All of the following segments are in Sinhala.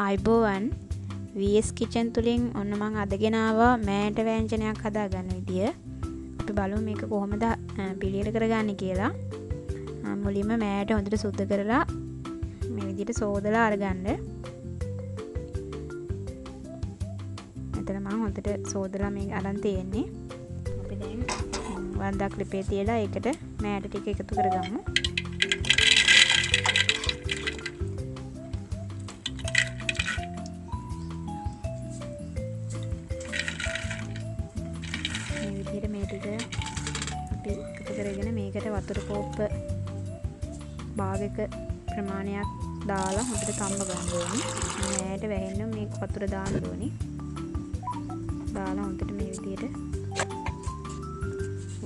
ආයිබෝවන් VS කිචන් තුලින් ඔන්න මම අදගෙන ආවා මෑට ව්‍යංජනයක් හදාගන්න විදිය. අපි බලමු මේක කොහොමද පිළියෙල කරගන්නේ කියලා. මුලින්ම මෑට හොඳට සුද්ධ කරලා මේ විදිහට සෝදලා අරගන්න. මෙතන මම හොඳට සෝදලා මේක අරන් තියෙන්නේ. අපි දැන් වන්දක් ලිපේ තියලා ඒකට මෑට ටික එකතු කරගමු. මේ ටික අපි එකතු කරගෙන මේකට වතුර කෝප්ප භාගයක ප්‍රමාණයක් දාලා හොඳට තම්බ ගන්න ඕනේ. මෑට වැහෙන්න මේ වතුර දාන්න ඕනේ. දාලා හොඳට මේ විදිහට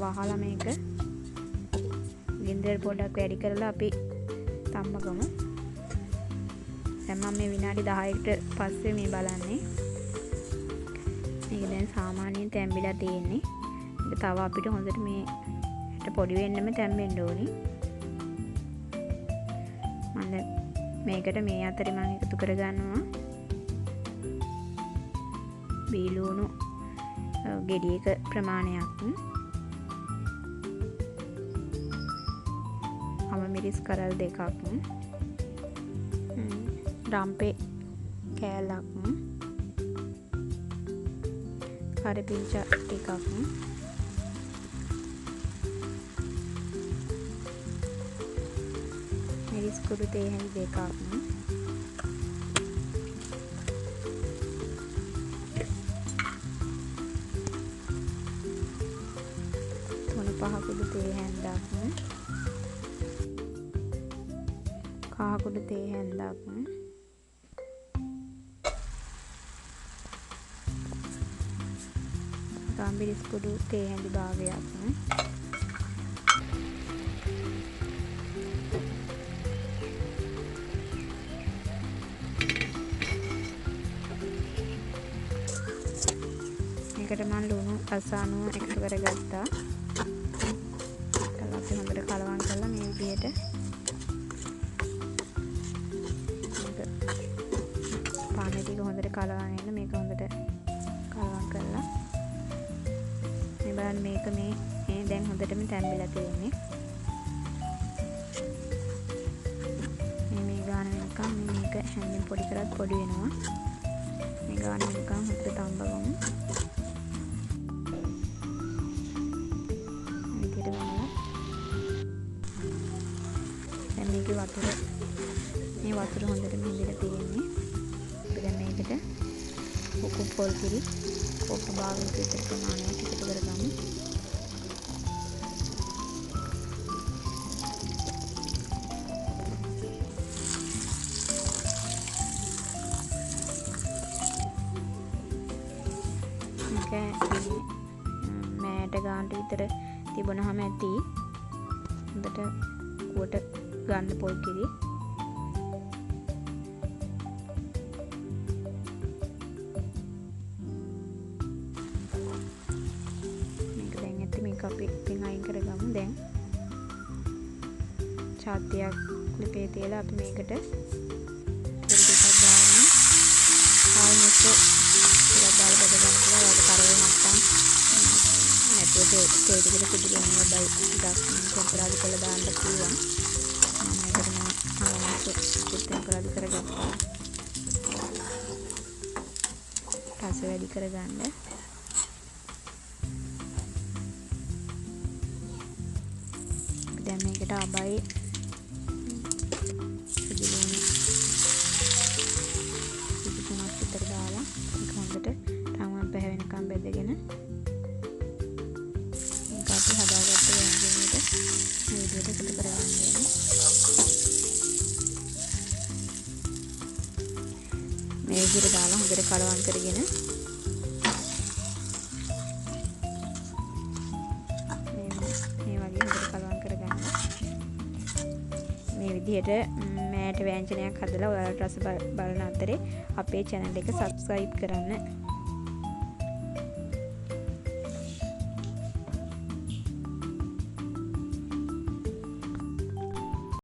වහලා මේක ගින්දර පොඩ්ඩක් වැඩි කරලා අපි තම්බ ගමු. දැන් මම මේ විනාඩි 10කට පස්සේ මේ බලන්නේ. මේක දැන් සාමාන්‍යයෙන් තැම්බිලා තියෙන්නේ. තව අපිට හොඳට මේට පොඩි වෙන්නම තැම්බෙන්න ඕනි. මම මේකට මේ අතරේ මම එකතු කරගන්නවා බීලුණු ගෙඩියක ප්‍රමාණයක්, මිරිස් කරල් දෙකක්, රම්පේ කෑල්ලක්, කරපිංචා ටිකක්, මිරිස් කුඩු තේ හැඳි දෙකක්, තුන පහ කුඩු තේ හැන්දක්, කහ කුඩු තේ හැන්දක්, මිරිස් කුඩු තේ හැඳි භාගයක්, මේකට මම ලුණු රසායන එකතු කරගත්තා. අපි හොඳට කලවම් කරලා මේ විදිහට පානේ ටික හොඳට කලවම් වෙන්න මේක හොඳට කලවම් කරලා මේ බලන්න මේක මේ දැන් හොඳටම තැම්බිලා තියෙන්නේ. මේ ගාන වෙනකම් මේක හැන්දෙන් පොඩි කරත් පොඩි වෙනවා. මේ ගාන වෙනකම් හොඳට තම්බගමු. මේකේ වතුර හොඳට මිදලා තියෙන්නේ. අපි දැන් මේකට උකු පොල් කිරි කොප්ප භාගයක විතර ප්‍රමාණයක් එකතු කරගමු. මෑට ගානට විතර තිබුණාම ඇති. හොඳට කුවට ගන්න පොල් කිරි. මේක දැන් ඇති මේක අපි පින් අයින් කරගමු. දැන් චාතියක් ලිපේ තියලා අපි මේකට තෙල් ටිකක් දාගෙන ආයෙත් ටිකක් දාලා බෙද ගන්න කියලා වල කරේ නැත්තම් නැතුව තෙල් ටිකට කුඩු වෙනවා බයි ටිකක් ටෙම්පරාදු කරලා දාන්න පුළුවන්. ටෙම්පරාදු කරගත්තා. රස වැඩි කරගන්න. දැන් මේකට අබයි සිදුලුණු සිදු තුනක් විතර දාලා මේක හොඳට රවුම් පැහැවෙනකම් බෙදගෙන මේක අපි හදාගත්ත ව්‍යංජනයට මේ විදිහට එකතු කරගන්න ඕනේ. මේ විදිහට දාලා හොඳට කලවම් කරගෙන මේ වගේ හොඳට කලවම් කරගන්න. මේ විදිහට මෑට ව්‍යංජනයක් හදලා ඔයාලට රස බලන අතරේ අපේ channel එක subscribe කරන්න.